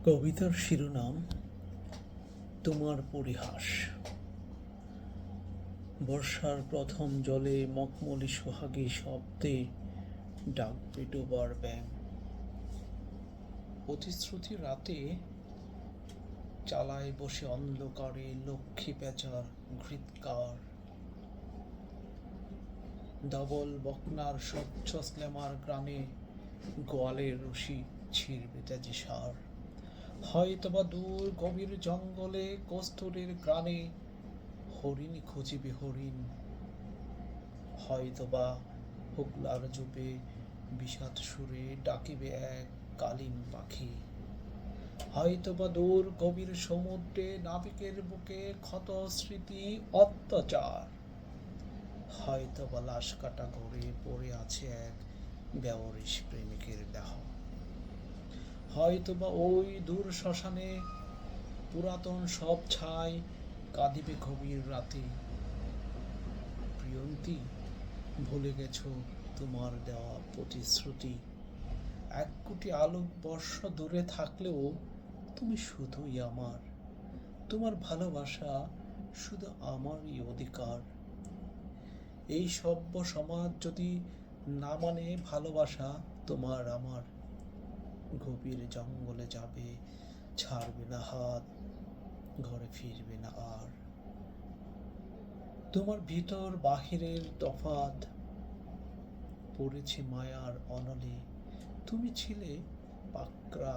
কবিতার শিরোনাম তোমার পরিহাস। বর্ষার প্রথম জলে মখমলি সোহাগী শব্দে ডাকবে ডোবার ব্যাঙ। প্রতিশ্রুতি রাতে চালায় বসে অন্ধকারে লক্ষ্মী পেঁচার ঘৃৎকার। ডবল বকনার স্বচ্ছ স্ল্যামার গ্রামে গোয়ালের রশি ছিঁড়বে তেজি সার। হয়তোবা দূর গভীর জঙ্গলে কস্তুরীর গ্রামে হরিণী খুঁজিবে হরিণ। হয়তোবা হুগলার জুপে বিষাদ সুরে ডাকিবে এক কালিম পাখি। হয়তোবা দূর গভীর সমুদ্রে নাবিকের বুকে ক্ষত স্মৃতি অত্যাচার। হয়তোবা লাশ কাটা ঘরে পড়ে আছে এক বেওয়ারিশ প্রেমিকের দেহ। হয়তোবা ওই দূর শ্মশানে পুরাতন সব ছাই কাঁদিবে গভীর রাতে। প্রিয়ন্তী, ভুলে গেছো তোমার দেওয়া প্রতিশ্রুতি। এক কোটি আলোক বর্ষ দূরে থাকলেও তুমি শুধুই আমার। তোমার ভালোবাসা শুধু আমারই অধিকার। এই সভ্য সমাজ যদি না মানে ভালোবাসা তোমার আমার, গভীর জঙ্গলে যাবে, ছাড়বে না হাত, ঘরে ফিরবে না আর। তোমার ভিতর বাহিরের তফাৎ পড়েছে মায়ার অনলে। তুমি ছিলে পাকড়া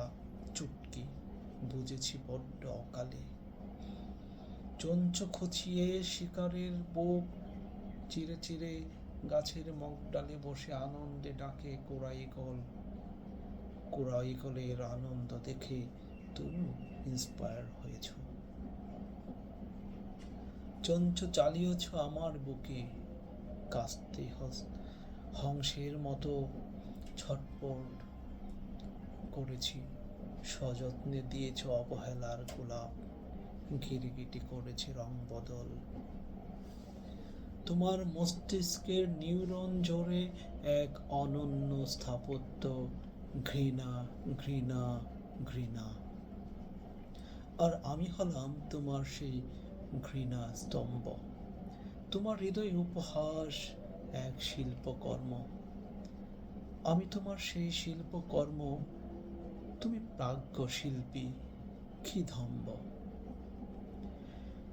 চুটকি, বুঝেছি বড্ড অকালে। চঞ্চ খুঁচিয়ে শিকারের বুক চিরে চিরে গাছের মগডালে বসে আনন্দে ডাকে কোরাইগল। কোরাইগলের আনন্দ দেখে তুমি ইন্সপায়ার হয়েছ। চঞ্চ চালিয়েছ আমার বুকে, কাস্তে হংসের মতো ছটপট করেছি। সযত্নে দিয়েছ অবহেলার গোলাপ, গিরিগিটি করেছে রং বদল। তোমার মস্তিষ্কের নিউরন জোরে এক অনন্য স্থাপত্য, ঘৃণা ঘৃণা ঘৃণা। আর আমি হলাম তোমার সেই ঘৃণা স্তম্ভ। তোমার হৃদয় উপহাস এক শিল্পকর্ম। আমি তোমার সেই শিল্পকর্ম, তুমি প্রাজ্ঞ শিল্পী, কি ধম্ব।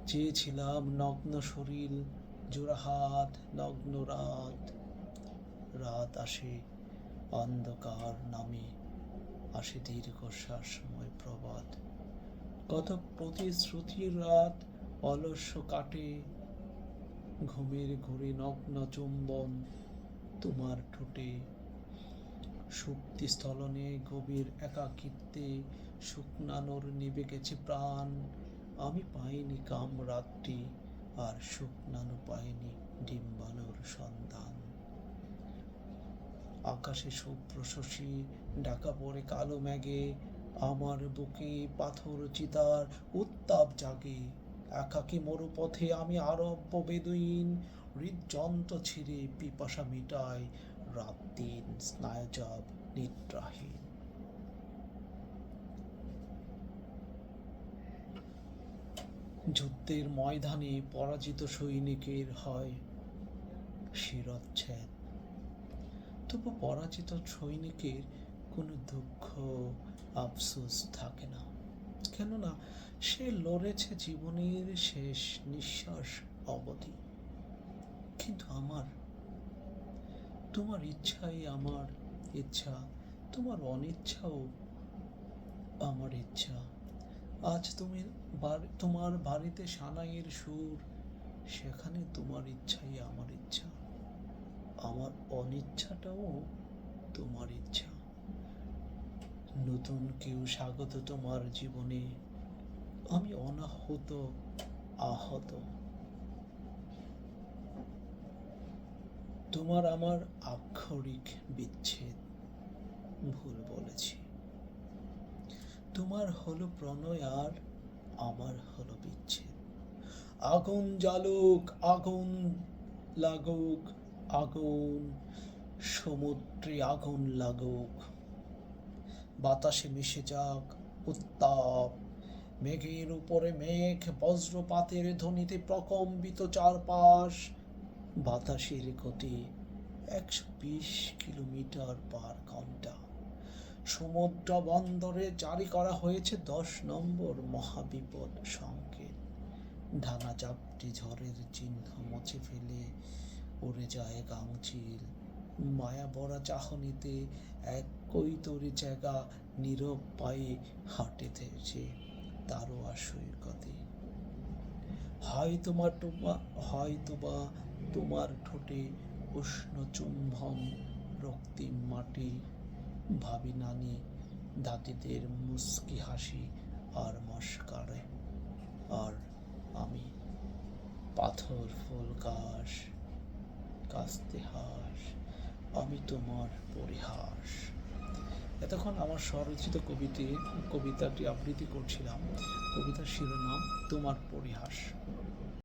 চেয়েছিলাম নগ্ন শরীর, জোড়াহাত, নগ্ন রাত। রাত আসে, অন্ধকার নামে, আসে দীর্ঘশ্বাসময় প্রবাদ। কত প্রতিশ্রুতির রাত অলস্য কাটে, ঘুমের ঘুরে নগ্ন চুম্বন তোমার ঠোঁটে। সুপ্তি স্থলনে গভীর একাকিত্বে শুকনানোর নিভে গেছে প্রাণ। আমি পাইনি কাম রাত্রি, আর শুকনানো পাইনি ডিম্বাণুর সন্ধান। আকাশে শুভ্র শশী ঢাকা পড়ে কালো মেঘে, আমার বুকে পাথর চিতার উত্তাপ জাগে। একাকী মরুপথে আমি আরব্য বেদুইন, হৃদযন্ত্র ছিঁড়ে পিপাসা মিটায় রাত দিন স্নায়ুজাব নিদ্রাহীন। যুদ্ধের ময়দানে পরাজিত সৈনিকের হয় শিরচ্ছেদ। তবু পরাজিত সৈনিকের কোনো দুঃখ আফসোস থাকে না, কেননা সে লড়েছে জীবনের শেষ নিঃশ্বাস অবধি। কিন্তু আমার, তোমার ইচ্ছাই আমার ইচ্ছা, তোমার অনিচ্ছাও আমার ইচ্ছা। আজ তুমি তোমার বাড়িতে সানাইয়ের সুর, সেখানে তোমার ইচ্ছাই আমার ইচ্ছা, আমার অনিচ্ছাটাও তোমার ইচ্ছা। নতুন কেউ স্বাগত তোমার জীবনে, আমি অনাহত আহত। তোমার আমার আক্ষরিক বিচ্ছেদ, ভুল বলেছি। তোমার হলো প্রণয় আর আমার হলো বিচ্ছেদ। আগুন জ্বালুক, আগুন লাগুক, আগুন সমুদ্রে আগুন লাগুক, বাতাসে মিশে যাক উত্তাপ, মেঘের উপরে মেঘ, বজ্রপাতের ধ্বনিতে প্রকম্পিত চারপাশ, বাতাসের গতি 120 কিলোমিটার/ঘন্টা। সমুদ্র বন্দরে জারি করা হয়েছে 10 নম্বর মহাবিপদ সংকেত। ডানা চাপটি ঝড়ের চিহ্ন মুছে ফেলে উড়ে যায় গাংচিল। মায়া ভরা চাহনিতে এক কৈতরী জায়গা নীরব পায়ে হাঁটে থেমেছে তারোয়া সৈকতে। হয়তোবা তোমার ঠোঁটে উষ্ণ চুম্বন, রক্তিম মাটি, ভাবি নানি দাদিদের মুস্কি হাসি আর মস্কারে। আর আমি পাথর ফুল ঘাস, কাস্তে হাস, আমি তোমার পরিহাস। এতক্ষণ আমার স্বরচিত কবিতাটি আবৃত্তি করছিলাম। কবিতার শিরোনাম তোমার পরিহাস।